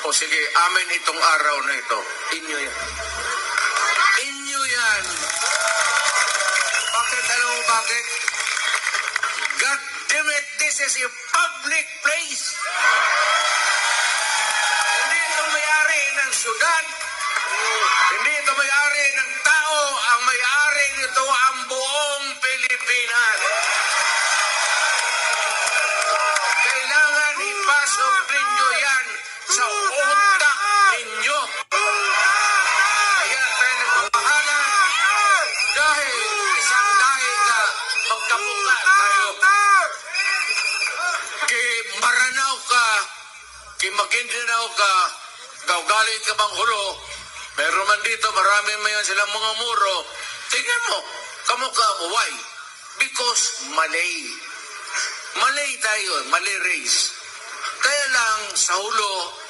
O sige, amin itong araw na ito. Inyo yan. Inyo yan. Bakit? Alam mo bakit? God damn it, this is a public place. Hindi ito may-ari ng syudad. Hindi ito may-ari ng tao. Ang may-ari nito ang buong Pilipinas. Kailangan ipasok ninyo yan sa utak ninyo. Kaya tayo nagmamahala dahil isang dahil na magkamukha tayo. Kay Maranao ka, kay Maguindanao ka, galit ka bang hulo, meron man dito, marami mayan silang mga muro. Tingnan mo, kamukha mo, why? Because Malay. Malay tayo, Malay race. Kaya lang sa hulo,